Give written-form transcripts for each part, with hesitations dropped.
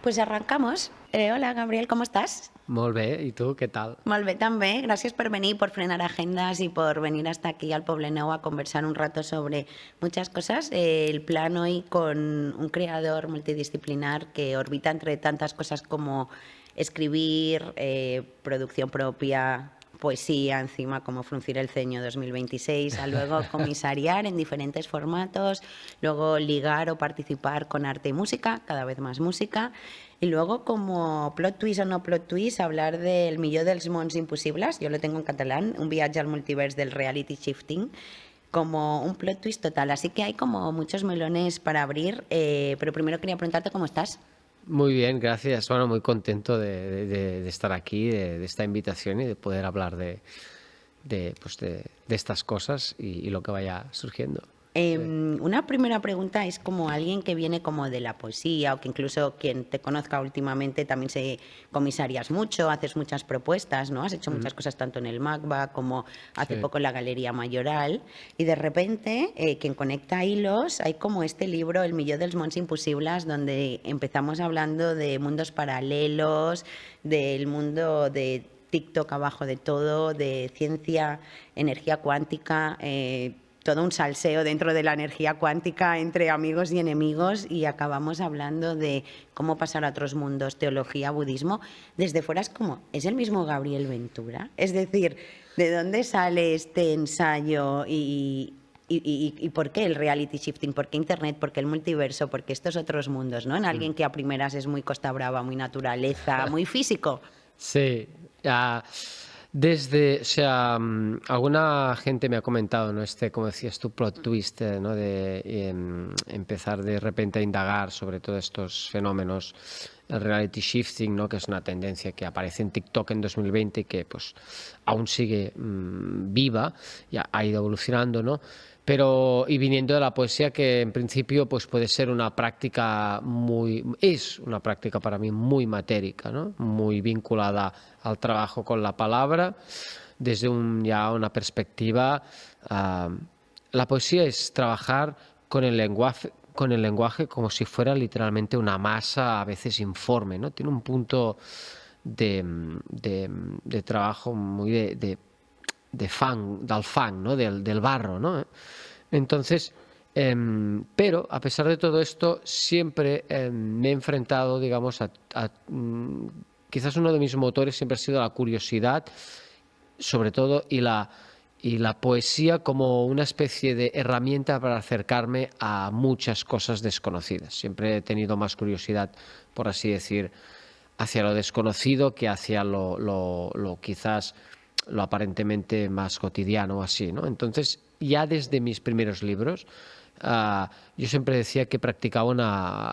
Pues arrancamos. Hola, Gabriel, ¿cómo estàs? Molt bé, i tu, què tal? Molt bé, també. Gràcies per venir, por frenar agendas y por venir hasta aquí al Poblenou a conversar un rato sobre muchas cosas. El plan hoy con un creador multidisciplinar que orbita entre tantas cosas como escribir, producción propia, poesía encima como Fruncir el Ceño 2026, a luego comisariar en diferentes formatos, luego ligar o participar con arte y música, cada vez más música, y luego como plot twist o no plot twist, hablar del millor dels mons impossibles, yo lo tengo en catalán, un viaje al multiverso del reality shifting, como un plot twist total. Así que hay como muchos melones para abrir, pero primero quería preguntarte cómo estás. Muy bien, gracias. Bueno, muy contento de estar aquí, de esta invitación y de poder hablar de estas cosas y lo que vaya surgiendo. Una primera pregunta es como alguien que viene como de la poesía o que incluso quien te conozca últimamente también se comisarias mucho, haces muchas propuestas, ¿no? Has hecho muchas cosas tanto en el MACBA como hace poco en la Galería Mayoral y de repente quien conecta hilos hay como este libro El millor dels mons impossibles donde empezamos hablando de mundos paralelos, del mundo de TikTok abajo de todo, de ciencia, energía cuántica, todo un salseo dentro de la energía cuántica entre amigos y enemigos y acabamos hablando de cómo pasar a otros mundos, teología, budismo. Desde fuera es como, ¿es el mismo Gabriel Ventura? Es decir, ¿de dónde sale este ensayo y por qué el reality shifting? ¿Por qué Internet? ¿Por qué el multiverso? ¿Por qué estos otros mundos? ¿No? En alguien que a primeras es muy Costa Brava, muy naturaleza, muy físico. Sí, o sea, alguna gente me ha comentado, ¿no? Como decías tú, plot twist, ¿no? De empezar de repente a indagar sobre todos estos fenómenos, el reality shifting, ¿no? Que es una tendencia que aparece en TikTok en 2020 y que pues aún sigue viva, ya ha ido evolucionando, ¿no? Pero, y viniendo de la poesía, que en principio pues puede ser una práctica es una práctica para mí muy matérica, ¿no? Muy vinculada al trabajo con la palabra, desde ya una perspectiva. La poesía es trabajar con el lenguaje como si fuera literalmente una masa a veces informe, ¿no? Tiene un punto de trabajo muy del fang, ¿no? Del barro, ¿no? Entonces, pero a pesar de todo esto, siempre me he enfrentado, digamos, quizás uno de mis motores siempre ha sido la curiosidad, sobre todo, y la poesía como una especie de herramienta para acercarme a muchas cosas desconocidas. Siempre he tenido más curiosidad, por así decir, hacia lo desconocido que hacia lo quizás lo aparentemente más cotidiano o así, ¿no? Entonces, ya desde mis primeros libros, yo siempre decía que practicaba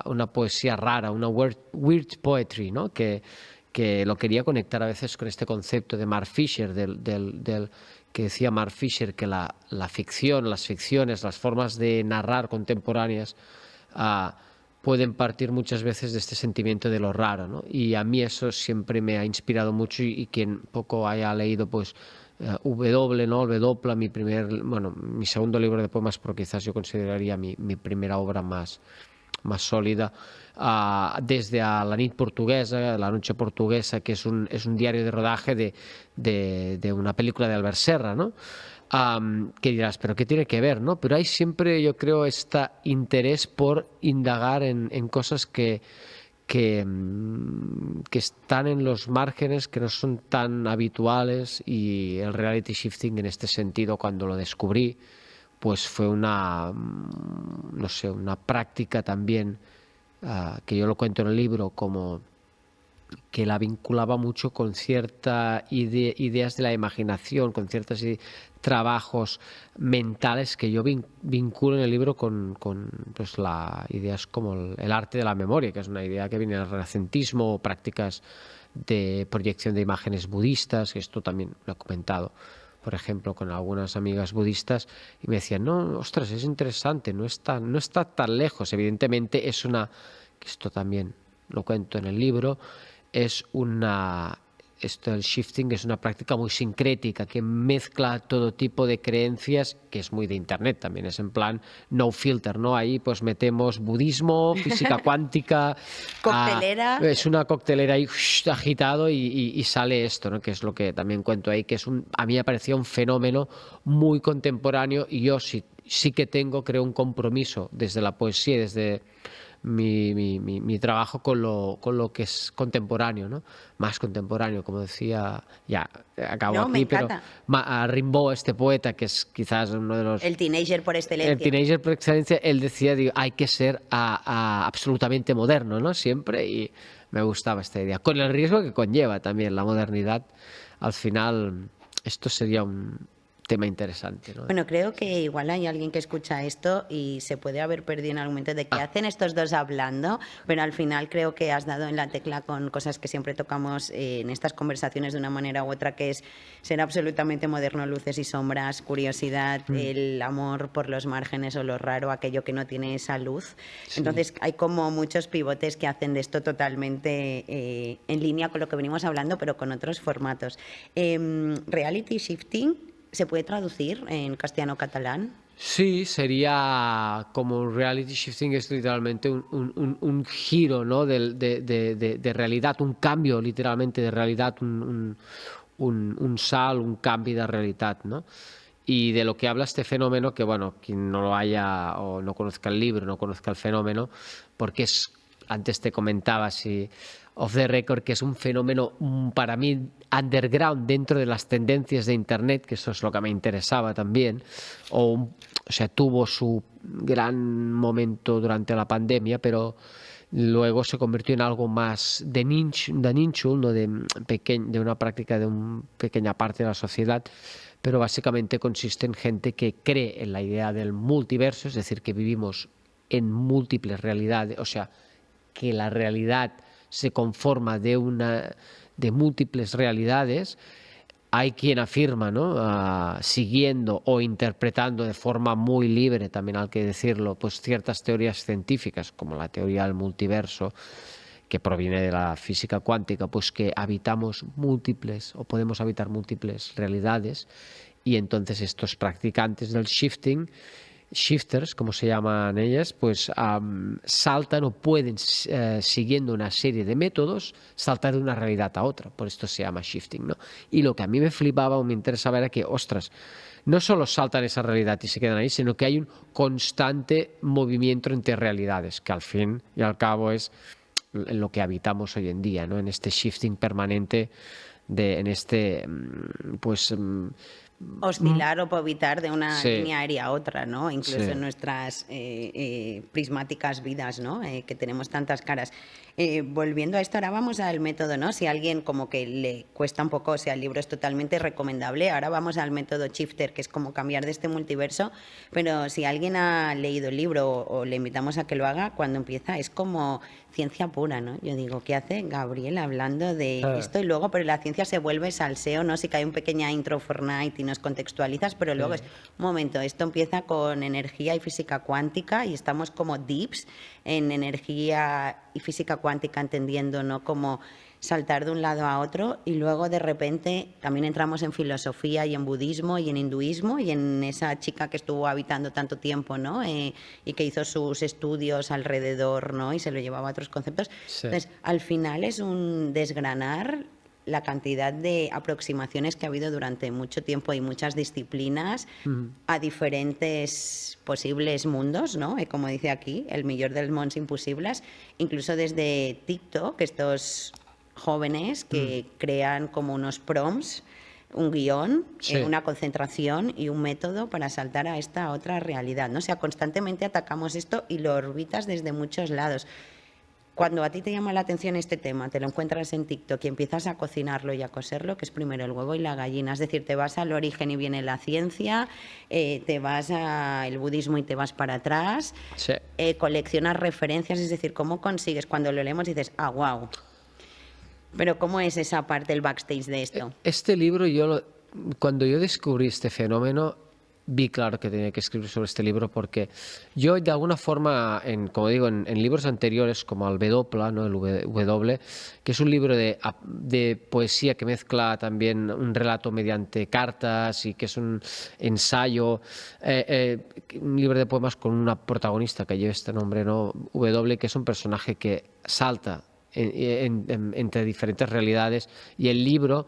una poesía rara, una weird poetry, ¿no? Que lo quería conectar a veces con este concepto de Mark Fisher, que decía Mark Fisher que la ficción, las ficciones, las formas de narrar contemporáneas pueden partir muchas veces de este sentimiento de lo raro, ¿no? Y a mí eso siempre me ha inspirado mucho y quien poco haya leído, pues, W, ¿no? Mi segundo libro de poemas, pero quizás yo consideraría mi primera obra más sólida, desde a La nit portuguesa, La noche portuguesa, que es un diario de rodaje de una película de Albert Serra, ¿no? Que dirás, ¿pero qué tiene que ver, no? Pero hay siempre, yo creo, este interés por indagar en cosas que están en los márgenes, que no son tan habituales, y el reality shifting en este sentido, cuando lo descubrí, pues fue una práctica también, que yo lo cuento en el libro, como que la vinculaba mucho con ciertas ideas de la imaginación, con ciertos trabajos mentales que yo vinculo en el libro con pues, ideas como el arte de la memoria, que es una idea que viene del renacentismo, o prácticas de proyección de imágenes budistas, que esto también lo he comentado, por ejemplo, con algunas amigas budistas, y me decían, no, ostras, es interesante, no está tan lejos. Evidentemente que esto también lo cuento en el libro, es una esto del shifting es una práctica muy sincrética que mezcla todo tipo de creencias, que es muy de internet también, es en plan no filter, ¿no? Ahí pues metemos budismo, física cuántica, Coctelera. es una coctelera ahí agitado y sale esto, ¿no? Que es lo que también cuento ahí, que a mí me parecía un fenómeno muy contemporáneo y yo sí que creo un compromiso desde la poesía, desde mi trabajo con lo que es contemporáneo, ¿no? Más contemporáneo, como decía, ya acabo No, me aquí, pero encanta. Rimbaud, este poeta que es quizás uno de los... El teenager por El excelencia. teenager por excelencia, él decía, digo, hay que ser absolutamente moderno, ¿no? Siempre, y me gustaba esta idea, con el riesgo que conlleva también la modernidad. Al final, esto sería un tema interesante, ¿no? Bueno, creo que igual hay alguien que escucha esto y se puede haber perdido en algún momento de qué hacen estos dos hablando, pero al final creo que has dado en la tecla con cosas que siempre tocamos en estas conversaciones de una manera u otra, que es ser absolutamente moderno, luces y sombras, curiosidad, el amor por los márgenes o lo raro, aquello que no tiene esa luz. Sí. Entonces hay como muchos pivotes que hacen de esto totalmente en línea con lo que venimos hablando, pero con otros formatos. Reality shifting, ¿se puede traducir en castellano-catalán? Sí, sería como reality shifting, es literalmente un giro, ¿no? de realidad, un cambio literalmente de realidad, un salt, un canvi de realitat, ¿no? Y de lo que habla este fenómeno, que bueno, quien no lo haya o no conozca el libro, no conozca el fenómeno, porque antes te comentaba así off the record que es un fenómeno para mí underground dentro de las tendencias de internet, que eso es lo que me interesaba también, o sea, tuvo su gran momento durante la pandemia, pero luego se convirtió en algo más de nínxol, ¿no? de una práctica de una pequeña parte de la sociedad, pero básicamente consiste en gente que cree en la idea del multiverso, es decir, que vivimos en múltiples realidades, o sea, que la realidad se conforma de múltiples realidades. Hay quien afirma, ¿no? Siguiendo o interpretando de forma muy libre, también hay que decirlo, pues ciertas teorías científicas, como la teoría del multiverso, que proviene de la física cuántica, pues que habitamos múltiples o podemos habitar múltiples realidades, y entonces estos practicantes del shifters, como se llaman ellas, pues saltan o pueden, siguiendo una serie de métodos, saltar de una realidad a otra. Por esto se llama shifting, ¿no? Y lo que a mí me flipaba o me interesaba era que, ostras, no solo saltan esa realidad y se quedan ahí, sino que hay un constante movimiento entre realidades, que al fin y al cabo es en lo que habitamos hoy en día, ¿no? En este shifting permanente, en este, pues... Oscilar o povitar de una sí, línea aérea a otra, ¿no? Incluso sí. en nuestras prismáticas vidas, ¿no? Que tenemos tantas caras. Volviendo a esto, ahora vamos al método, ¿no? Si a alguien como que le cuesta un poco, o sea, el libro es totalmente recomendable, ahora vamos al método shifter, que es como cambiar de este multiverso, pero si alguien ha leído el libro o le invitamos a que lo haga, cuando empieza es como ciencia pura, ¿no? Yo digo, ¿qué hace Gabriel hablando de esto? Y luego, pero la ciencia se vuelve salseo, ¿no? Sí que hay un pequeña intro Fortnite y nos contextualizas, pero luego es, un momento, esto empieza con energía y física cuántica y estamos como deeps en energía y física cuántica, entendiendo, ¿no? Como saltar de un lado a otro, y luego de repente también entramos en filosofía y en budismo y en hinduismo y en esa chica que estuvo habitando tanto tiempo, ¿no? Y que hizo sus estudios alrededor, ¿no? Y se lo llevaba a otros conceptos. Sí. Entonces, al final es un desgranar la cantidad de aproximaciones que ha habido durante mucho tiempo y muchas disciplinas a diferentes posibles mundos, ¿no? Como dice aquí, el millor dels mons imposibles, incluso desde TikTok, estos jóvenes que crean como unos prompts, un guión, Sí. una concentración y un método para saltar a esta otra realidad, ¿no? O sea, constantemente atacamos esto y lo orbitas desde muchos lados. Cuando a ti te llama la atención este tema, te lo encuentras en TikTok y empiezas a cocinarlo y a coserlo, que es primero el huevo y la gallina. Es decir, te vas al origen y viene la ciencia, te vas al budismo y te vas para atrás, Sí. coleccionas referencias, es decir, ¿cómo consigues? Cuando lo leemos dices, ah, wow. Pero ¿cómo es esa parte, el backstage de esto? Este libro, cuando yo descubrí este fenómeno, vi claro que tenía que escribir sobre este libro porque yo de alguna forma, como digo, en libros anteriores como el Vedopla, ¿no? El W, que es un libro de poesía que mezcla también un relato mediante cartas y que es un ensayo, un libro de poemas con una protagonista que lleva este nombre, ¿no? W, que es un personaje que salta entre diferentes realidades, y el libro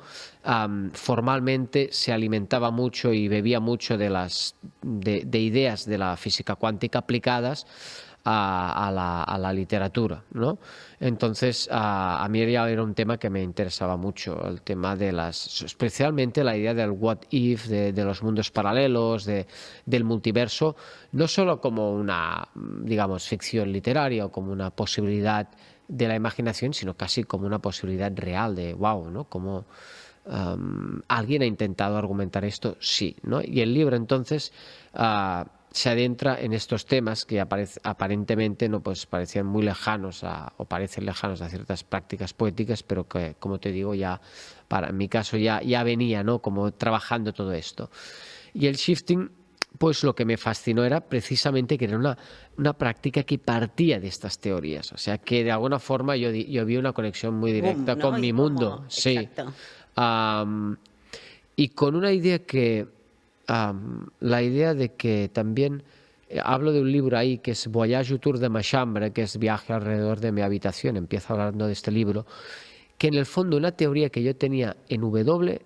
formalmente se alimentaba mucho y bebía mucho de ideas de la física cuántica aplicadas a la literatura, ¿no? Entonces, a mí ya era un tema que me interesaba mucho, el tema especialmente la idea del what if, de los mundos paralelos, del multiverso, no solo como una, digamos, ficción literaria o como una posibilidad de la imaginación, sino casi como una posibilidad real de wow, ¿no? Como alguien ha intentado argumentar esto, sí, ¿no? Y el libro entonces se adentra en estos temas que aparentemente no pues parecían muy lejanos o parecen lejanos a ciertas prácticas poéticas, pero que, como te digo, ya en mi caso ya venía, ¿no? Como trabajando todo esto. Y el shifting, pues lo que me fascinó era precisamente que era una práctica que partía de estas teorías. O sea, que de alguna forma yo vi una conexión muy directa Boom, ¿no? con mi Y mundo. como, Sí. exacto. Y con una idea la idea de que también, hablo de un libro ahí que es Voyage autour de ma chambre, que es Viaje alrededor de mi habitación, empiezo hablando de este libro, que en el fondo una teoría que yo tenía en W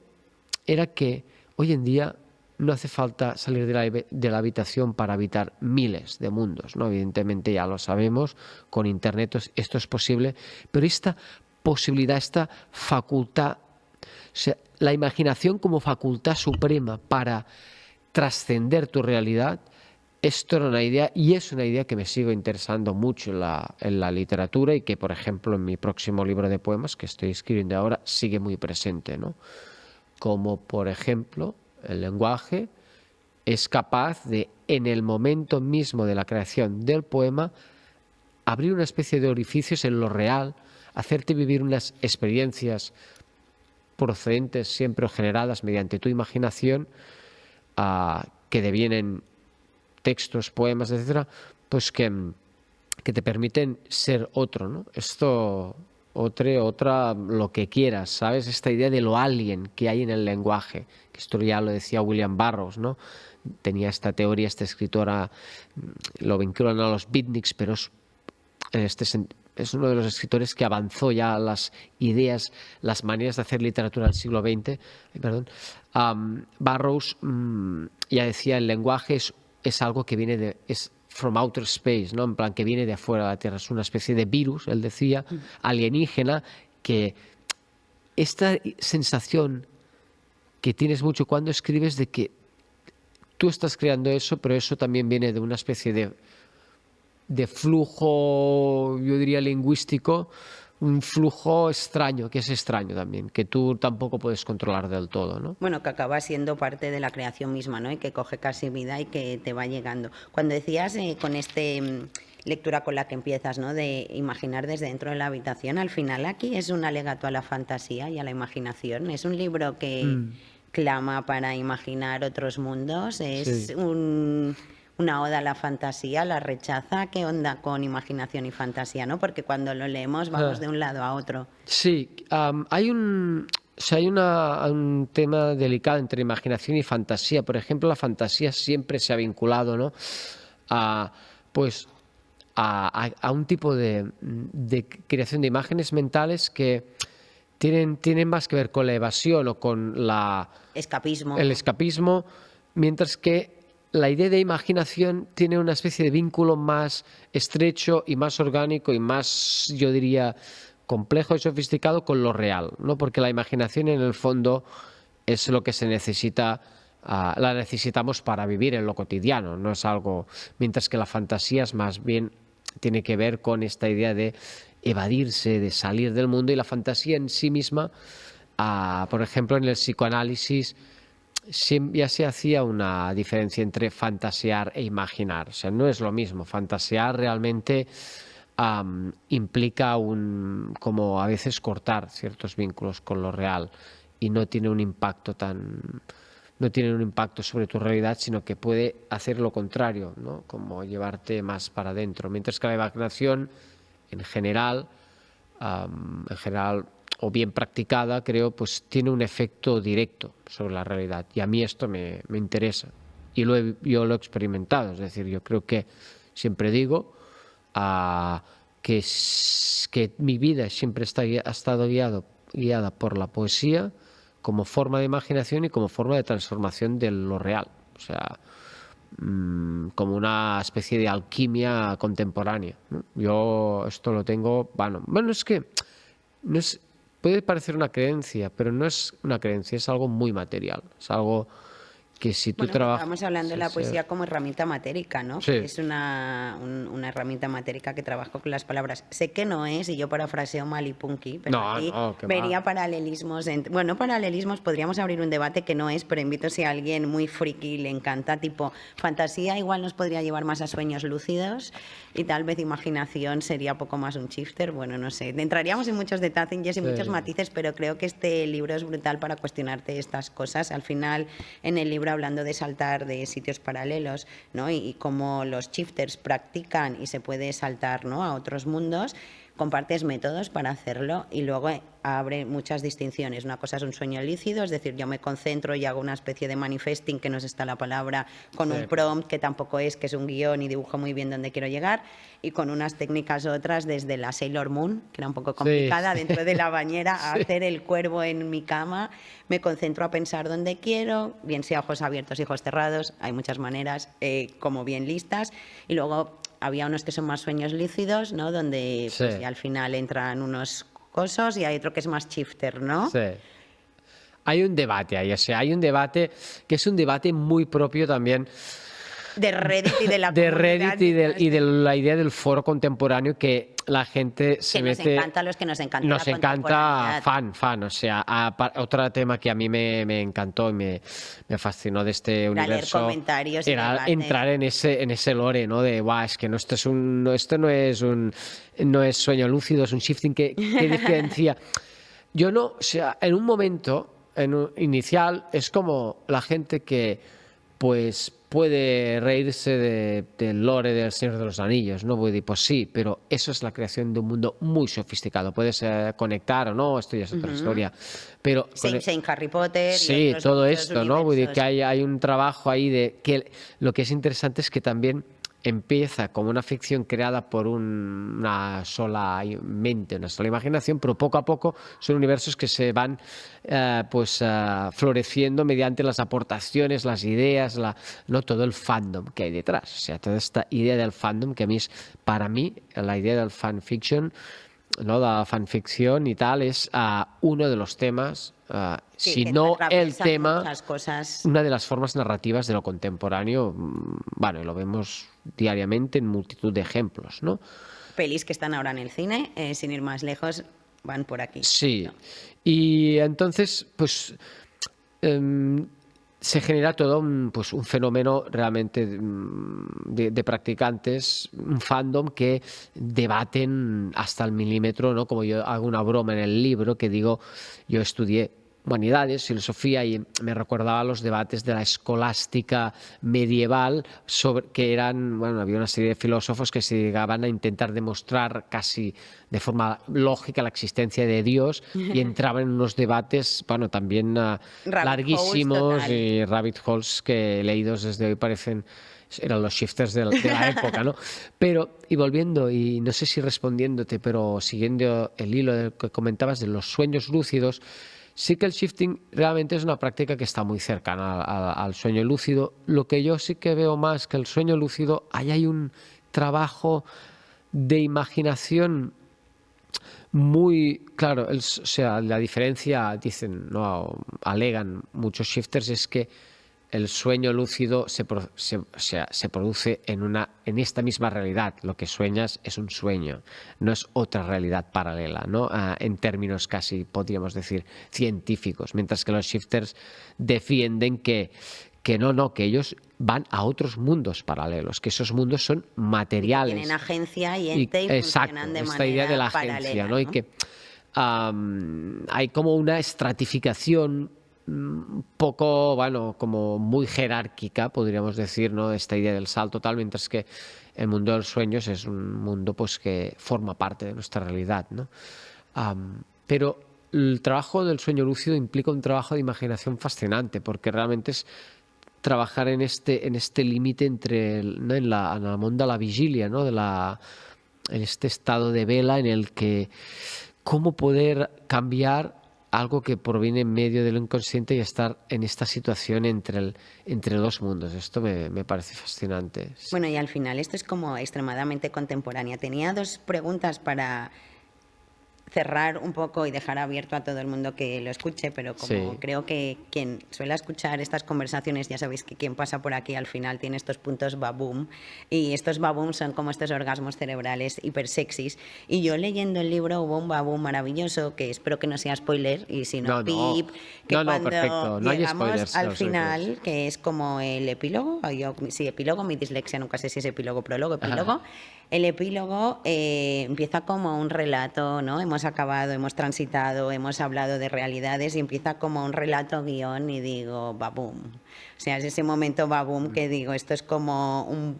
era que hoy en día no hace falta salir de la habitación para habitar miles de mundos, ¿no? Evidentemente ya lo sabemos, con Internet esto es posible, pero esta posibilidad, esta facultad, o sea, la imaginación como facultad suprema para trascender tu realidad, esto era una idea, y es una idea que me sigo interesando mucho en la literatura, y que, por ejemplo, en mi próximo libro de poemas que estoy escribiendo ahora sigue muy presente, ¿no? Como, por ejemplo, el lenguaje es capaz de, en el momento mismo de la creación del poema, abrir una especie de orificios en lo real, hacerte vivir unas experiencias procedentes siempre o generadas mediante tu imaginación, que devienen textos, poemas, etcétera, pues que te permiten ser otro, ¿no? Esto, otra, lo que quieras, ¿sabes? Esta idea de lo alien que hay en el lenguaje, que esto ya lo decía William Burroughs, ¿no? Tenía esta teoría, esta escritora, lo vinculan a los beatniks, pero es uno de los escritores que avanzó ya las ideas, las maneras de hacer literatura del siglo XX. Perdón. Burroughs ya decía, el lenguaje es algo que viene es from outer space, ¿no? En plan, que viene de afuera de la Tierra. Es una especie de virus, él decía, alienígena, que esta sensación que tienes mucho cuando escribes de que tú estás creando eso, pero eso también viene de una especie de flujo, yo diría, lingüístico, un flujo extraño, que es extraño también, que tú tampoco puedes controlar del todo, ¿no? Bueno, que acaba siendo parte de la creación misma, ¿no? Y que coge casi vida y que te va llegando. Cuando decías con lectura con la que empiezas, ¿no? De imaginar desde dentro de la habitación, al final aquí es un alegato a la fantasía y a la imaginación. Es un libro que clama para imaginar otros mundos, es Sí. una oda a la fantasía, la rechaza. ¿Qué onda con imaginación y fantasía, no? Porque cuando lo leemos vamos de un lado a otro. Sí, hay un tema delicado entre imaginación y fantasía. Por ejemplo, la fantasía siempre se ha vinculado, ¿no? a, pues, a un tipo de creación de imágenes mentales que tienen más que ver con la evasión o con Escapismo. el escapismo, mientras que la idea de imaginación tiene una especie de vínculo más estrecho y más orgánico y más, yo diría, complejo y sofisticado con lo real, ¿no? Porque la imaginación, en el fondo, es lo que se necesita, la necesitamos para vivir en lo cotidiano, no es algo, mientras que la fantasía es más bien, tiene que ver con esta idea de evadirse, de salir del mundo, y la fantasía en sí misma, por ejemplo, en el psicoanálisis ya se hacía una diferencia entre fantasear e imaginar. O sea, no es lo mismo. Fantasear realmente implica como a veces cortar ciertos vínculos con lo real, y no tiene un impacto no tienen un impacto sobre tu realidad, sino que puede hacer lo contrario, ¿no? Como llevarte más para adentro. Mientras que la imaginación, en general, o bien practicada, creo, pues tiene un efecto directo sobre la realidad. Y a mí esto me interesa. Y yo lo he experimentado. Es decir, yo creo que siempre digo que mi vida siempre ha estado guiada por la poesía como forma de imaginación y como forma de transformación de lo real. O sea, como una especie de alquimia contemporánea, ¿no? Yo esto lo tengo, bueno, es que no es, puede parecer una creencia, pero no es una creencia, es algo muy material, es algo que si tú Bueno, que trabajas... estábamos hablando de la poesía como herramienta matérica, ¿no? Sí, Es una herramienta matérica que trabajo con las palabras. Sé que no es, y yo parafraseo mal y punky, pero no, aquí no, que vería va. paralelismos. Bueno, paralelismos, podríamos abrir un debate que no es, pero invito si a alguien muy friki le encanta, tipo fantasía, igual nos podría llevar más a sueños lúcidos y tal vez imaginación sería poco más un shifter. Bueno, no sé. Entraríamos en muchos detalles y muchos Sí. matices, pero creo que este libro es brutal para cuestionarte estas cosas. Al final, en el libro hablando de saltar de sitios paralelos, ¿no? Y cómo los shifters practican y se puede saltar, ¿no?, a otros mundos, compartes métodos para hacerlo y luego abre muchas distinciones. Una cosa es un sueño lícido, es decir, yo me concentro y hago una especie de manifesting, que no es esta la palabra, con un prompt, que tampoco es, que es un guión y dibujo muy bien dónde quiero llegar, y con unas técnicas otras, desde la Sailor Moon, que era un poco complicada, Sí. dentro de la bañera, a Sí. hacer el cuervo en mi cama, me concentro a pensar dónde quiero, bien sea ojos abiertos y ojos cerrados, hay muchas maneras, como bien listas, y luego había unos que son más sueños lícidos, ¿no?, donde Sí. pues, y al final entran unos cosos, y hay otro que es más shifter, ¿no? Sí. Hay un debate ahí, o sea, hay un debate que es un debate muy propio también De Reddit y de la de comunidad. Reddit y de la idea del foro contemporáneo, que la gente se Que nos mete... encanta a los que nos encanta Nos la encanta contemporaneidad. fan, o sea, otro tema que a mí me encantó y me fascinó de este Era leer universo comentarios y era debates. entrar en ese lore, ¿no? De, guau, es que no, esto no es sueño lúcido, es un shifting que diferencia. Yo no, o sea, en un momento inicial es como la gente que pues puede reírse del lore del Señor de los Anillos, ¿no? Vull dir, pues sí, pero eso es la creación de un mundo muy sofisticado. Puedes conectar o no, esto ya es otra historia, pero Same Harry Potter y sí, otros todo muchos esto, ¿no? Vull dir que universos. hay un trabajo ahí de que lo que es interesante es que también empieza como una ficción creada por una sola mente, una sola imaginación, pero poco a poco son universos que se van floreciendo mediante las aportaciones, las ideas, no todo el fandom que hay detrás. O sea, toda esta idea del fandom que para mí, la idea del fanfiction, ¿no?, de la fanficción y tal, es uno de los temas, Sí, si que no el atraviesa tema, muchas cosas. una de las formas narrativas de lo contemporáneo. Bueno, y lo vemos diariamente en multitud de ejemplos, ¿no? Pelis que están ahora en el cine, sin ir más lejos, van por aquí. Sí. Y entonces, pues se genera todo un fenómeno realmente de practicantes, un fandom que debaten hasta el milímetro, ¿no? Como yo hago una broma en el libro que digo, yo estudié humanidades, filosofía, y me recordaba los debates de la escolástica medieval, que eran, bueno, había una serie de filósofos que se llegaban a intentar demostrar casi de forma lógica la existencia de Dios, y entraban en unos debates, bueno, también Rabbit holes, larguísimos, total. y rabbit holes que leídos desde hoy eran los shifters de la época, ¿no? Pero, y volviendo, y no sé si respondiéndote, pero siguiendo el hilo del que comentabas de los sueños lúcidos, sí que el shifting realmente es una práctica que está muy cercana al sueño lúcido. Lo que yo sí que veo más que el sueño lúcido, ahí hay un trabajo de imaginación muy claro. O sea, la diferencia, dicen, no, alegan muchos shifters, es que el sueño lúcido se produce en esta misma realidad. Lo que sueñas es un sueño, no es otra realidad paralela, ¿no? En términos casi, podríamos decir, científicos, mientras que los shifters defienden que no, que ellos van a otros mundos paralelos, que esos mundos son materiales. Tienen agencia y ente y Exacto, funcionan de esta idea de la manera agencia, paralela, ¿no? Y ¿no? que hay como una estratificación un poco, bueno, como muy jerárquica, podríamos decir, ¿no? Esta idea del salto tal, mientras que el mundo de los sueños es un mundo pues que forma parte de nuestra realidad, ¿no? Pero el trabajo del sueño lúcido implica un trabajo de imaginación fascinante, porque realmente es trabajar en este límite entre ¿no? en el mundo de la vigilia, ¿no? En este estado de vela en el que cómo poder cambiar algo que proviene en medio del inconsciente y estar en esta situación entre dos mundos. Esto me parece fascinante. Bueno, y al final esto es como extremadamente contemporánea. Tenía dos preguntas para cerrar un poco y dejar abierto a todo el mundo que lo escuche, pero como Sí. creo que quien suele escuchar estas conversaciones, ya sabéis que quien pasa por aquí al final tiene estos puntos baboom, y estos baboom son como estos orgasmos cerebrales hipersexys, y yo leyendo el libro hubo un baboom maravilloso, que espero que no sea spoiler, y si no, No, no. pip, que No, no, cuando perfecto. No hay llegamos spoilers. al No soy spoilers. final, que es como el epílogo, sí, epílogo, mi dislexia nunca sé si es epílogo, prólogo, epílogo. El epílogo empieza como un relato, ¿no? Hemos acabado, hemos transitado, hemos hablado de realidades y empieza como un relato guión y digo, babum. O sea, es ese momento babum que digo, esto es como un,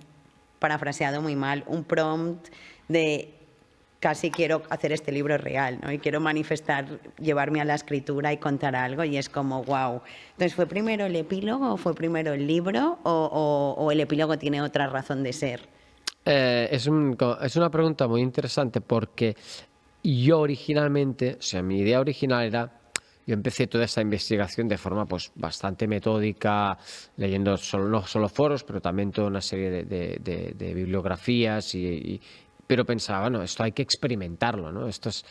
parafraseado muy mal, un prompt de casi quiero hacer este libro real, ¿no? Y quiero manifestar, llevarme a la escritura y contar algo y es como, wow. Entonces, ¿fue primero el epílogo o fue primero el libro o el epílogo tiene otra razón de ser? Es una pregunta muy interesante porque yo originalmente, o sea, mi idea original era, yo empecé toda esa investigación de forma pues bastante metódica, leyendo no solo foros, pero también toda una serie de bibliografías pero pensaba, bueno, esto hay que experimentarlo, ¿no? Esto es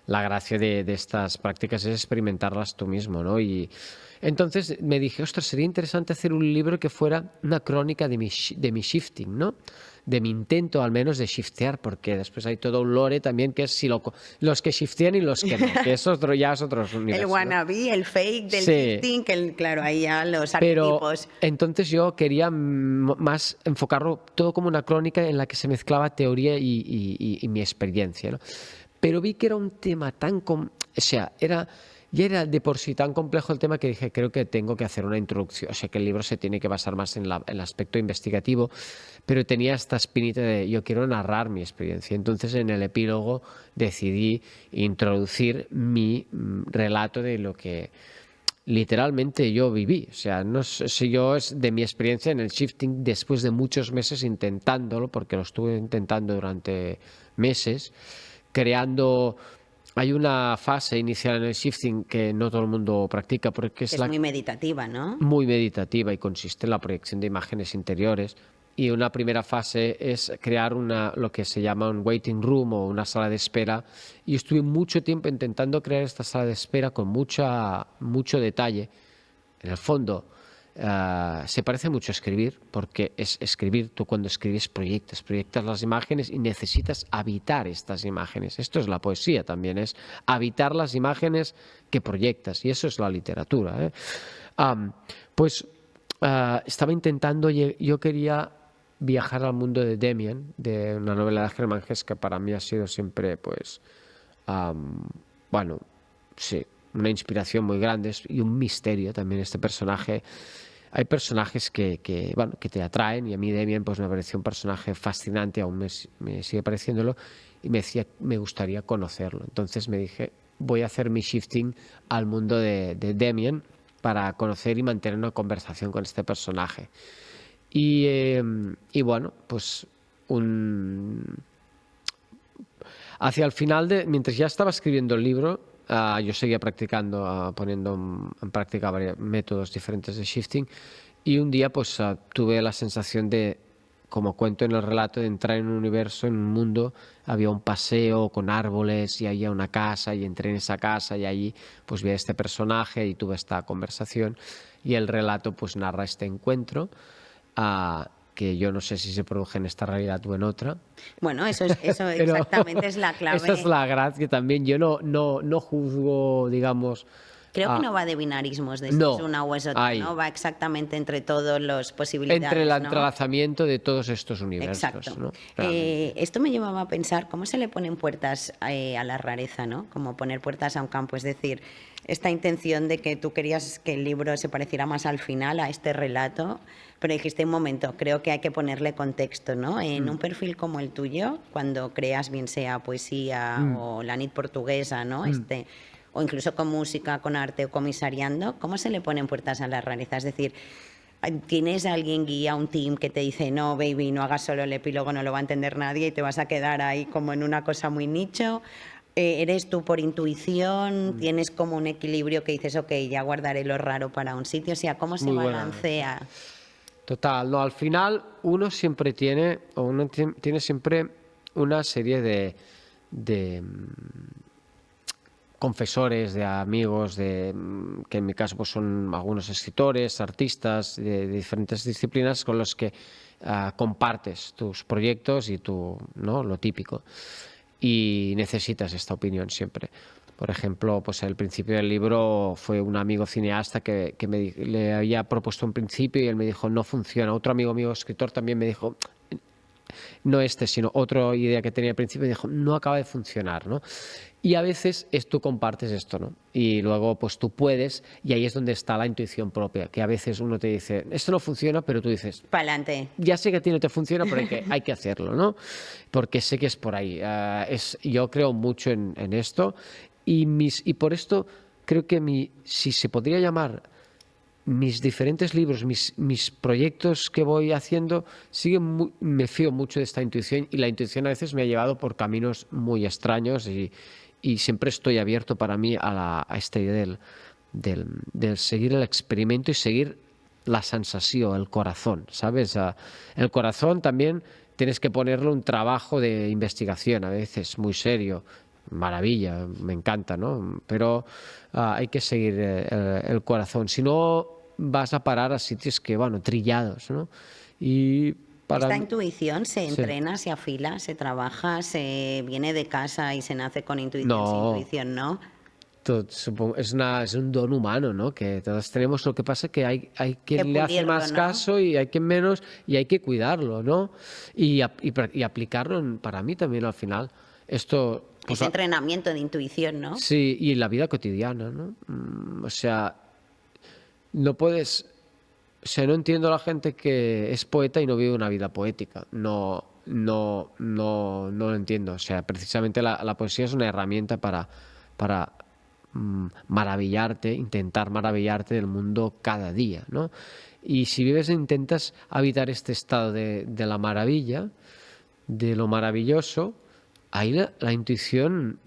la gracia de estas prácticas, es experimentarlas tú mismo, ¿no? Y entonces me dije, ostras, sería interesante hacer un libro que fuera una crónica de mi shifting, ¿no? De mi intento al menos de shiftear, porque después hay todo un lore también que es si los que shiftean y los que no, que eso ya es otro universo, El ¿no? wannabe, el fake del Sí, shifting, que claro, ahí ya los pero arquetipos. entonces yo quería más enfocarlo todo como una crónica en la que se mezclaba teoría y mi experiencia, ¿no? Pero vi que era un tema o sea, ya era de por sí tan complejo el tema que dije, creo que tengo que hacer una introducción, o sea, que el libro se tiene que basar más en el aspecto investigativo, pero tenía esta espinita de yo quiero narrar mi experiencia. Entonces en el epílogo decidí introducir mi relato de lo que literalmente yo viví. O sea, no sé si yo es de mi experiencia en el shifting después de muchos meses intentándolo, porque lo estuve intentando durante meses, creando. Hay una fase inicial en el shifting que no todo el mundo practica porque Que es es la muy meditativa, ¿no? muy meditativa y consiste en la proyección de imágenes interiores. Y una primera fase es crear lo que se llama un waiting room o una sala de espera. Y estuve mucho tiempo intentando crear esta sala de espera con mucho detalle. En el fondo, se parece mucho a escribir, porque es escribir, tú cuando escribes proyectas las imágenes y necesitas habitar estas imágenes. Esto es la poesía también, es habitar las imágenes que proyectas, y eso es la literatura, ¿eh? Pues estaba intentando, yo quería viajar al mundo de Demian, de una novela de Hermann Hesse que para mí ha sido siempre, pues, bueno, sí, una inspiración muy grande y un misterio también este personaje. Hay personajes bueno, que te atraen y a mí Demian pues me pareció un personaje fascinante, aún me sigue pareciéndolo y me decía, me gustaría conocerlo. Entonces me dije, voy a hacer mi shifting al mundo de Demian para conocer y mantener una conversación con este personaje. Y bueno, pues hacia el final, mientras ya estaba escribiendo el libro, yo seguía practicando, poniendo en práctica varios métodos diferentes de shifting y un día pues tuve la sensación de, como cuento en el relato, de entrar en un universo, en un mundo, había un paseo con árboles y había una casa y entré en esa casa y allí pues vi a este personaje y tuve esta conversación y el relato pues narra este encuentro que yo no sé si se produce en esta realidad o en otra. Bueno, eso Pero exactamente es la esa es clave. la gracia también. Yo no juzgo, digamos, Creo que no va de binarismos, de si no, es una o es otra, hay. ¿no? Va exactamente entre todos los posibilidades, Entre el ¿no? entrelazamiento de todos estos universos, Exacto. ¿no? Realmente. Esto me llevaba a pensar cómo se le ponen puertas a la rareza, ¿no? Como poner puertas a un campo, es decir, esta intención de que tú querías que el libro se pareciera más al final, a este relato, pero dijiste un momento, creo que hay que ponerle contexto, ¿no? En un perfil como el tuyo, cuando creas bien sea poesía o la nit portuguesa, ¿no? O incluso con música, con arte o comisariando, ¿cómo se le ponen puertas a la rareza? Es decir, ¿tienes alguien guía, un team que te dice, no, baby, no hagas solo el epílogo, no lo va a entender nadie y te vas a quedar ahí como en una cosa muy nicho? ¿Eres tú por intuición? ¿Tienes como un equilibrio que dices, ok, ya guardaré lo raro para un sitio? O sea, ¿cómo se Muy buena. balancea? Total, no, al final uno siempre tiene, o uno tiene siempre una serie de confesores, de amigos, que en mi caso pues son algunos escritores, artistas de diferentes disciplinas con los que compartes tus proyectos y ¿no? Lo típico. Y necesitas esta opinión siempre. Por ejemplo, pues al principio del libro fue un amigo cineasta que le había propuesto un principio y él me dijo, no funciona. Otro amigo mío, escritor, también me dijo, no sino otra idea que tenía al principio, y dijo, no acaba de funcionar, ¿no? Y a veces tú compartes esto, ¿no? Y luego pues tú puedes, y ahí es donde está la intuición propia, que a veces uno te dice, esto no funciona, pero tú dices, Pa'lante. ya sé que a ti no te funciona, pero hay que hacerlo, ¿no? Porque sé que es por ahí. Yo creo mucho en esto y por esto creo que si se podría llamar mis diferentes libros, mis proyectos que voy haciendo, me fío mucho de esta intuición y la intuición a veces me ha llevado por caminos muy extraños y siempre estoy abierto para mí a esta idea del seguir el experimento y seguir la sensación, el corazón, ¿sabes? El corazón también tienes que ponerle un trabajo de investigación, a veces muy serio. Maravilla, me encanta, ¿no? Pero hay que seguir el corazón, si no vas a parar a sitios que, bueno, trillados, ¿no? Y ¿Esta intuición se Sí. entrena, se afila, se trabaja, se viene de casa y se nace con intuición, sin No, intuición, no? supongo, es un don humano, ¿no? Que todos tenemos. Lo que pasa es que hay Que quien le hace pulirlo, más ¿no? caso y hay quien menos, y hay que cuidarlo, ¿no? Y aplicarlo para mí también al final. Esto, pues, Ese entrenamiento de intuición, ¿no? sí, y en la vida cotidiana, ¿no? O sea, no puedes. O sea, no entiendo a la gente que es poeta y no vive una vida poética. No lo entiendo. O sea, precisamente la poesía es una herramienta para maravillarte, intentar maravillarte del mundo cada día, ¿no? Y si vives e intentas habitar este estado de la maravilla, de lo maravilloso, ahí la intuición,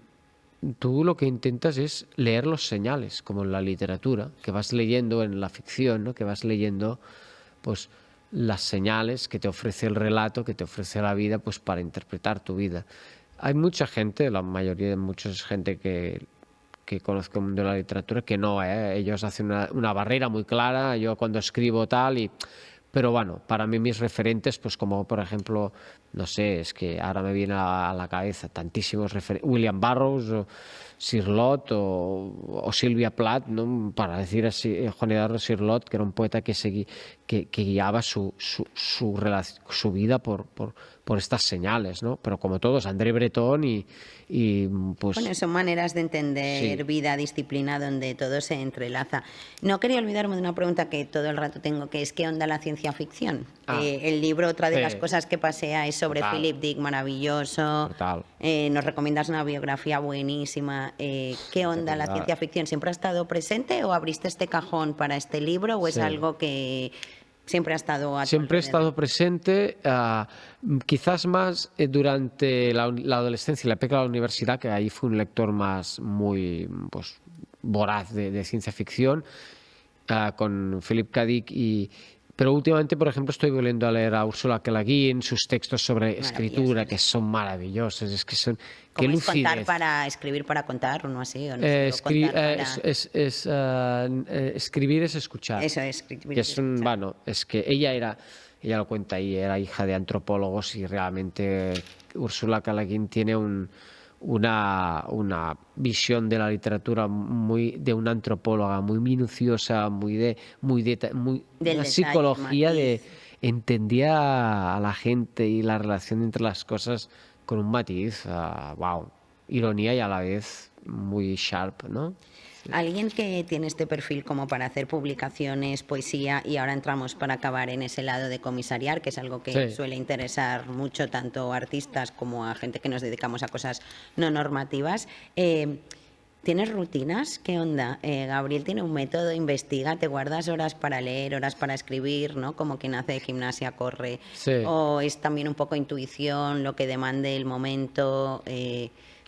tú lo que intentas es leer los señales, como en la literatura, que vas leyendo en la ficción, ¿no? Que vas leyendo pues las señales que te ofrece el relato, que te ofrece la vida, pues para interpretar tu vida. Hay mucha gente, la mayoría de mucha gente que conozco de la literatura, que no, ellos hacen una barrera muy clara, yo cuando escribo tal Pero bueno, para mí mis referentes, pues como por ejemplo, no sé, es que ahora me viene a la cabeza tantísimos referentes, William Burroughs, o Sirlot o Sylvia Plath, ¿no? Para decir así, Juan Eduardo Sirlot, que era un poeta que guiaba su vida por estas señales, ¿no? Pero como todos, André Breton y pues... Bueno, son maneras de entender Sí. vida, disciplina, donde todo se entrelaza. No quería olvidarme de una pregunta que todo el rato tengo, que es ¿qué onda la ciencia ficción? El libro, otra de sí. las cosas que pasea es sobre Total. Philip Dick, maravilloso. Total. Nos recomiendas una biografía buenísima. ¿Qué onda la ciencia ficción? ¿Siempre ha estado presente o abriste este cajón para este libro o es Sí. algo que siempre ha estado a tu Siempre he alrededor? estado presente, quizás más durante la adolescencia y la época de la universidad, que ahí fui un lector muy pues, voraz de ciencia ficción, con Philip K. Dick pero últimamente, por ejemplo, estoy volviendo a leer a Ursula K. Le Guin, sus textos sobre escritura, que son maravillosos, es que son... ¡Qué ¿Cómo es contar lucidez! para escribir para contar o no así? O no sé, o contar para... Escribir es escuchar. Eso es, escribir Que es es un, escuchar. bueno, es que ella lo cuenta ahí, era hija de antropólogos y realmente Ursula K. Le Guin tiene una visión de la literatura muy de una antropóloga, muy minuciosa, Del una detalle, psicología de matiz. entendía a la gente y la relación entre las cosas con un matiz, wow, ironía y a la vez muy sharp, ¿no? Alguien que tiene este perfil como para hacer publicaciones, poesía, y ahora entramos para acabar en ese lado de comisariar, que es algo que Sí. suele interesar mucho tanto a artistas como a gente que nos dedicamos a cosas no normativas. ¿Tienes rutinas? ¿Qué onda? Gabriel tiene un método, investiga, te guardas horas para leer, horas para escribir, ¿no? Como quien hace gimnasia, corre. Sí, O es también un poco intuición, lo que demande el momento.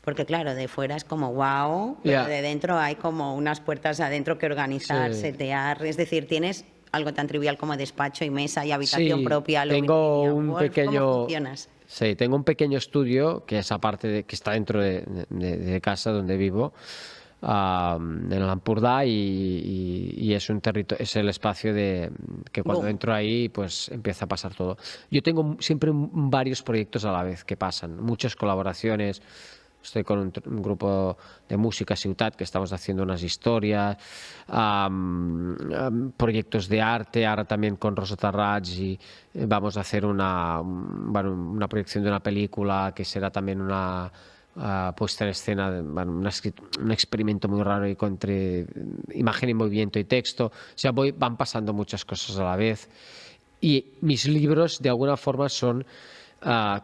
Porque claro, de fuera es como wow, pero ya, de dentro hay como unas puertas adentro que organizar, sí. setear. Es decir, tienes algo tan trivial como despacho y mesa y habitación Sí, propia, lo tengo Virginia un Woolf. ¿Cómo pequeño, funcionas? sí, tengo un pequeño estudio que es aparte de, que está dentro de casa donde vivo, en el Ampurdá y es un territorio, es el espacio de que cuando Boom. entro ahí pues empieza a pasar todo. Yo tengo siempre varios proyectos a la vez que pasan, muchas colaboraciones. Estoy con un grupo de música Ciutat que estamos haciendo unas historias, proyectos de arte, ahora también con Rosa Tarrats y vamos a hacer bueno, una proyección de una película que será también una puesta en escena, bueno, un experimento muy raro y entre imagen y movimiento y texto. O sea, van pasando muchas cosas a la vez. Y mis libros, de alguna forma, son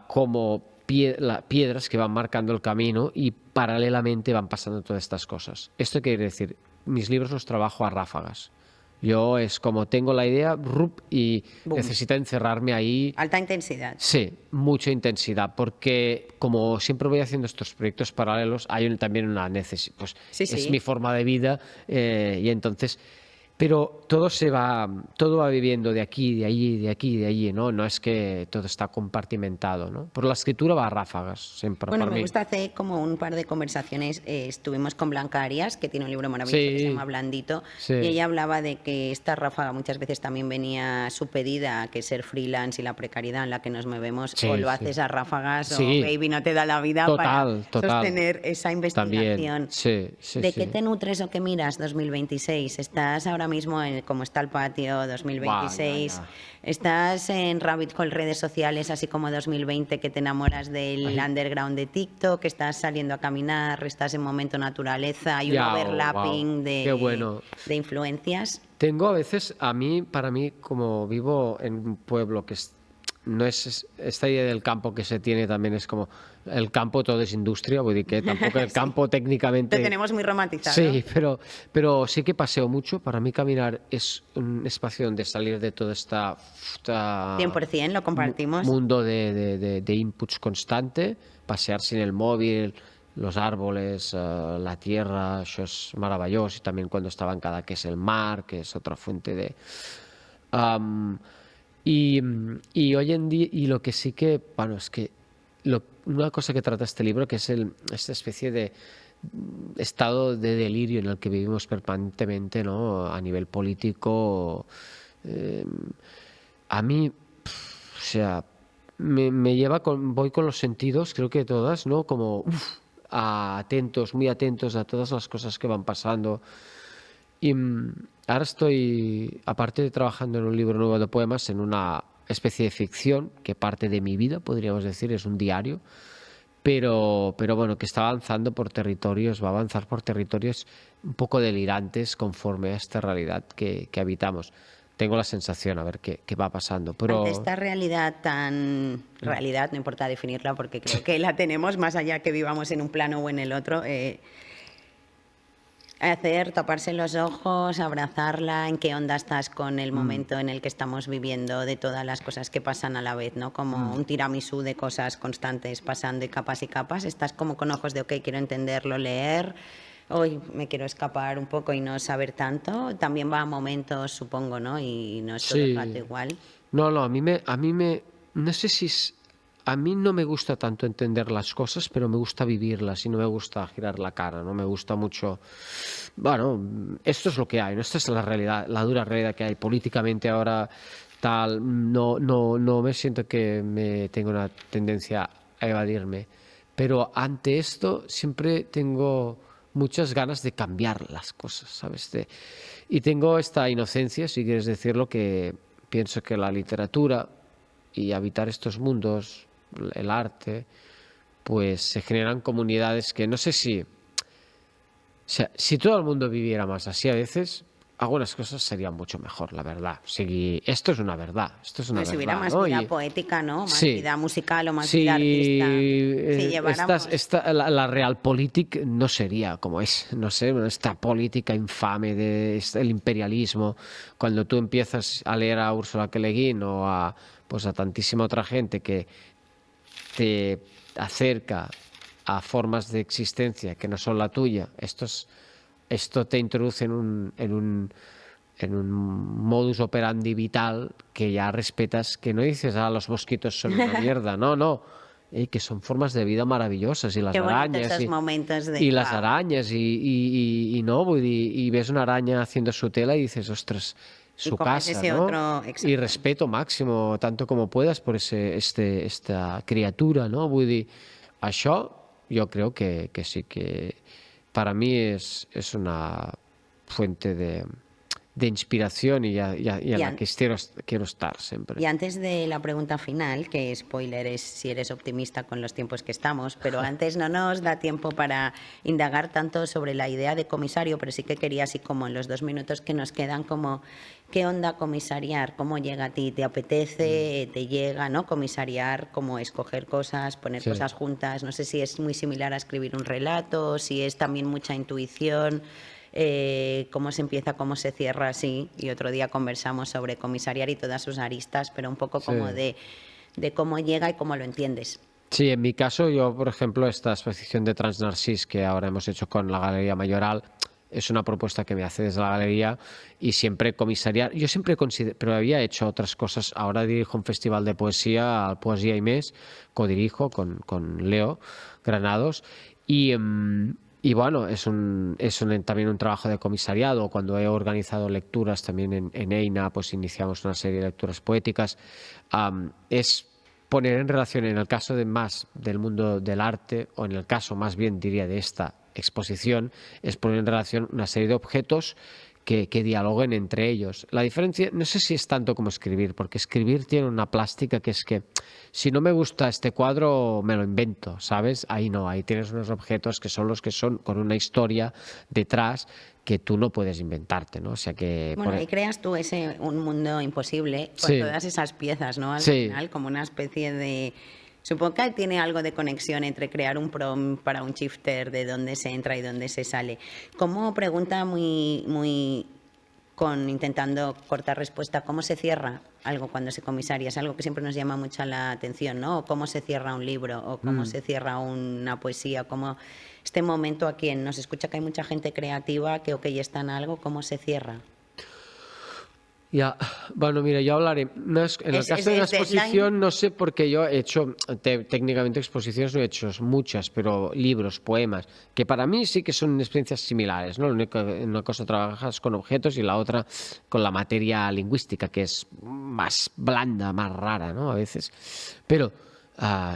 como piedras que van marcando el camino y paralelamente van pasando todas estas cosas. Esto quiere decir, mis libros los trabajo a ráfagas. Yo es como tengo la idea y Boom. necesito encerrarme ahí. Alta intensidad. Sí, mucha intensidad, porque como siempre voy haciendo estos proyectos paralelos, hay también una necesidad, pues Sí, es mi sí. forma de vida y entonces, pero todo va viviendo de aquí, de allí, de aquí, de allí, ¿no? No es que todo está compartimentado, ¿no? Pero la escritura va a ráfagas, siempre, Bueno, por me mí. gusta hacer como un par de conversaciones. Estuvimos con Blanca Arias, que tiene un libro maravilloso que se llama Sí, Blandito, y sí, ella hablaba de que esta ráfaga muchas veces también venía supedida a que ser freelance y la precariedad en la que nos movemos, o sí, lo sí. haces a ráfagas o Sí, baby no te da la vida para total, total. sostener esa También, investigación. sí, sí, ¿De qué sí. te nutres o qué miras 2026? ¿Estás ahora mismo en cómo está el patio Buah, ya, 2026? ya. ¿Estás en Rabbit Hole redes sociales así como 2020 que te enamoras del Ay, underground de TikTok? ¿Estás saliendo a caminar? ¿Estás en momento naturaleza? ¿Hay un ya, wow, overlapping qué bueno. de influencias? Tengo a veces, para mí, como vivo en un pueblo no es esta idea del campo que se tiene también es como el campo todo es industria, voy a decir que tampoco el Sí, campo lo técnicamente, tenemos muy romantizado. sí, pero sí que paseo mucho. Para mí caminar es un espacio donde salir de todo esta 100% lo compartimos. mundo de inputs constante, pasear sin el móvil, los árboles, la tierra, eso es maravilloso. Y también cuando estaba en Cadaqués el mar, que es otra fuente de... Am, y hoy en día, y lo que sí que, bueno, es que una cosa que trata este libro, que es esta especie de estado de delirio en el que vivimos permanentemente, ¿no? A nivel político, eh, a mí, o sea, me lleva voy con los sentidos, creo que todas, ¿no? Como atentos, muy atentos a todas las cosas que van pasando. Y ahora estoy, aparte de trabajando en un libro nuevo de poemas, en una especie de ficción que parte de mi vida, podríamos decir, es un diario, pero bueno, que está avanzando por territorios, va a avanzar por territorios un poco delirantes conforme a esta realidad que habitamos. Tengo la sensación, a ver qué va pasando, Ante pero esta realidad tan realidad, no importa definirla porque creo que la tenemos más allá que vivamos en un plano o en el otro, hacer, taparse los ojos, abrazarla, en qué onda estás con el momento en el que estamos viviendo, de todas las cosas que pasan a la vez, ¿no? Como un tiramisú de cosas constantes pasando y capas, estás como con ojos de, ok, quiero entenderlo, leer, hoy me quiero escapar un poco y no saber tanto, también va a momentos, supongo, ¿no? Y no es todo el rato sí. igual. No, no sé si a mí no me gusta tanto entender las cosas, pero me gusta vivirlas y no me gusta girar la cara, no me gusta mucho. Bueno, esto es lo que hay, ¿no? Esta es la realidad, la dura realidad que hay políticamente ahora, tal. No me siento que me tenga una tendencia a evadirme, pero ante esto siempre tengo muchas ganas de cambiar las cosas, ¿sabes? Y tengo esta inocencia, si quieres decirlo, que pienso que la literatura y habitar estos mundos, el arte, pues se generan comunidades que no sé si, o sea, si todo el mundo viviera más así a veces, algunas cosas serían mucho mejor, la verdad. O sigui, esto es una verdad, Pues si hubiera ¿no? más vida poética, ¿no? Más Sí, vida musical o más vida si artista. Si lleváramos... la realpolitik no sería como es, no sé, esta política infame del imperialismo, cuando tú empiezas a leer a Ursula K. Le Guin o pues a tantísima otra gente que te acerca a formas de existencia que no son la tuya, esto te introduce en un modus operandi vital que ya respetas, que no dices, los mosquitos son una mierda, no, que son formas de vida maravillosas, y las Qué bonito arañas, esos momentos de... y las Wow. arañas, y no, y ves una araña haciendo su tela y dices, ostras, Y su coges casa, ese ¿no? otro... Y Exacto. respeto máximo, tanto como puedas, por esta criatura, no? Vull dir, això yo creo que sí que para mí es una fuente de inspiración y en la an- que quiero estar siempre. Y antes de la pregunta final, que spoiler es si eres optimista con los tiempos que estamos, pero antes no nos da tiempo para indagar tanto sobre la idea de comisario, pero sí que quería, así como en los 2 minutos que nos quedan, como qué onda comisariar, cómo llega a ti, te apetece, te llega, ¿no? Comisariar, como escoger cosas, poner Sí. cosas juntas, no sé si es muy similar a escribir un relato, si es también mucha intuición. Cómo se empieza, cómo se cierra, sí, y otro día conversamos sobre comisariar y todas sus aristas, pero un poco Sí. como de cómo llega y cómo lo entiendes. Sí, en mi caso, yo, por ejemplo, esta exposición de Transnarcís que ahora hemos hecho con la Galería Mayoral, es una propuesta que me hace desde la galería, y siempre comisariar. Yo siempre considero, pero había hecho otras cosas. Ahora dirijo un festival de poesía, al Poesía y Mes, codirijo con Leo Granados, y, y bueno, también un trabajo de comisariado. Cuando he organizado lecturas también en EINA, pues iniciamos una serie de lecturas poéticas. Es poner en relación, en el caso más del mundo del arte, o en el caso más bien diría de esta exposición, es poner en relación una serie de objetos que dialoguen entre ellos. La diferencia, no sé si es tanto como escribir, porque escribir tiene una plástica que es que si no me gusta este cuadro me lo invento, ¿sabes? Ahí no, ahí tienes unos objetos que son los que son, con una historia detrás que tú no puedes inventarte, ¿no? O sea que... Bueno, ahí creas tú un mundo imposible con Sí, todas esas piezas, ¿no? Al sí. final, como una especie de... Supongo que tiene algo de conexión entre crear un prompt para un shifter, de dónde se entra y dónde se sale. Como pregunta muy intentando cortar respuesta, ¿cómo se cierra algo cuando se comisaria? Es algo que siempre nos llama mucho la atención, ¿no? O cómo se cierra un libro, o cómo se cierra una poesía, cómo este momento, a quien nos escucha que hay mucha gente creativa que está en algo, ¿cómo se cierra? Ya, bueno, mira, yo hablaré. En el caso de una exposición, no sé, porque yo he hecho, técnicamente exposiciones no he hecho muchas, pero libros, poemas, que para mí sí que son experiencias similares, ¿no? Una cosa trabajas con objetos y la otra con la materia lingüística, que es más blanda, más rara, ¿no? A veces. Pero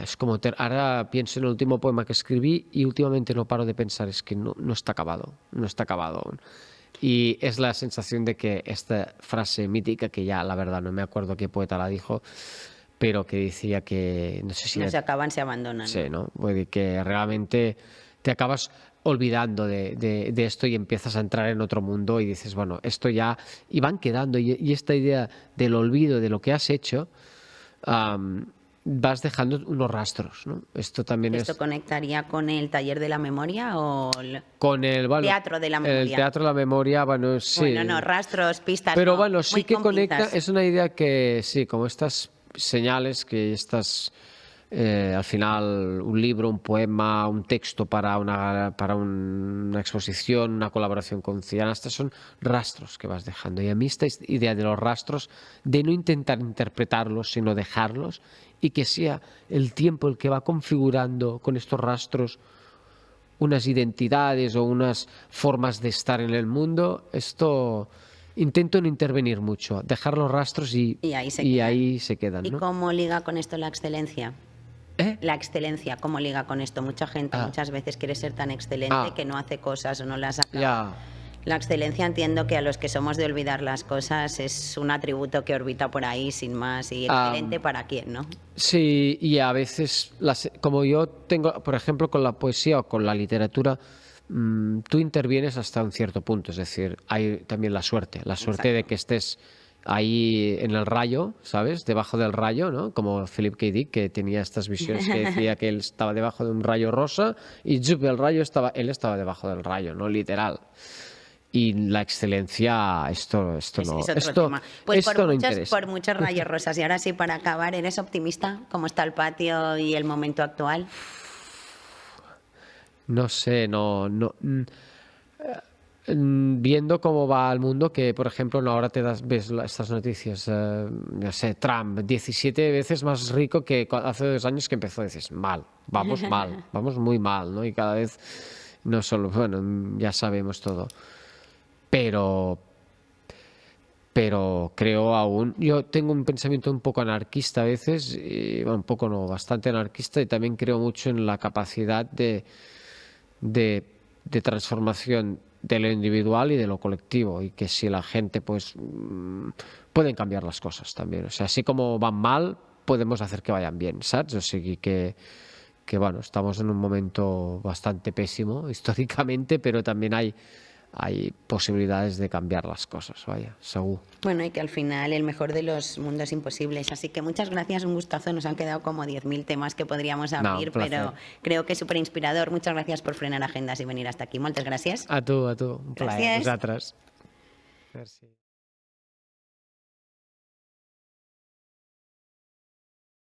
es como, ahora pienso en el último poema que escribí y últimamente no paro de pensar, es que no está acabado, no está acabado aún. Y es la sensación de que esta frase mítica, que ya la verdad no me acuerdo qué poeta la dijo, pero que decía que, no sé si... No se acaban, se abandonan. Sí, ¿no? Puede decir que realmente te acabas olvidando de esto y empiezas a entrar en otro mundo y dices, bueno, esto ya... Y van quedando, y esta idea del olvido de lo que has hecho, vas dejando unos rastros, ¿no? Esto también ¿Esto conectaría con el taller de la memoria o con el teatro de la memoria? El teatro de la memoria, bueno, sí. Bueno, no, rastros, pistas, pero no, bueno, sí muy que con conecta, pinzas. es una idea que sí, como estas señales, que estas, al final, un libro, un poema, un texto para una exposición, una colaboración con cineastas, son rastros que vas dejando. Y a mí esta idea de los rastros, de no intentar interpretarlos, sino dejarlos, y que sea el tiempo el que va configurando con estos rastros unas identidades o unas formas de estar en el mundo, esto intento no intervenir mucho, dejar los rastros y ahí se quedan. ahí se quedan, ¿Y ¿no? cómo liga con esto la excelencia? La excelencia, ¿cómo liga con esto? Mucha gente muchas veces quiere ser tan excelente que no hace cosas o no las acaba. Ya. La excelencia, entiendo que a los que somos de olvidar las cosas es un atributo que orbita por ahí sin más. ¿Y excelente para quién, no? Sí, y a veces, como yo tengo, por ejemplo, con la poesía o con la literatura, tú intervienes hasta un cierto punto, es decir, hay también la suerte de que estés ahí en el rayo, ¿sabes? Debajo del rayo, ¿no? Como Philip K. Dick, que tenía estas visiones que decía que él estaba debajo de un rayo rosa y ¡zup! Él estaba debajo del rayo, ¿no? Literal. Y la excelencia, esto no, Es otro esto, tema. Pues esto no interesa. por muchos rayos rosas. Y ahora sí, para acabar, ¿eres optimista? ¿Cómo está el patio y el momento actual? No sé, viendo cómo va el mundo, que por ejemplo ahora ves estas noticias, no sé, Trump, 17 veces más rico que hace 2 años que empezó, dices, mal, vamos muy mal, ¿no? Y cada vez, no solo, bueno, ya sabemos todo, pero creo aún, yo tengo un pensamiento un poco anarquista a veces, bueno, un poco no, bastante anarquista, y también creo mucho en la capacidad de transformación de lo individual y de lo colectivo, y que si la gente pues pueden cambiar las cosas también, o sea, así como van mal podemos hacer que vayan bien, ¿sabes? O sigui que bueno, estamos en un momento bastante pésimo históricamente, pero también hay posibilidades de cambiar las cosas, vaya, seguro. Bueno, y que al final el mejor de los mundos imposibles. Así que muchas gracias, un gustazo. Nos han quedado como 10.000 temas que podríamos abrir, pero creo que es súper inspirador. Muchas gracias por frenar agendas y venir hasta aquí. Moltes gràcies. A tu, un plaer. Gràcies. Vosaltres. Merci.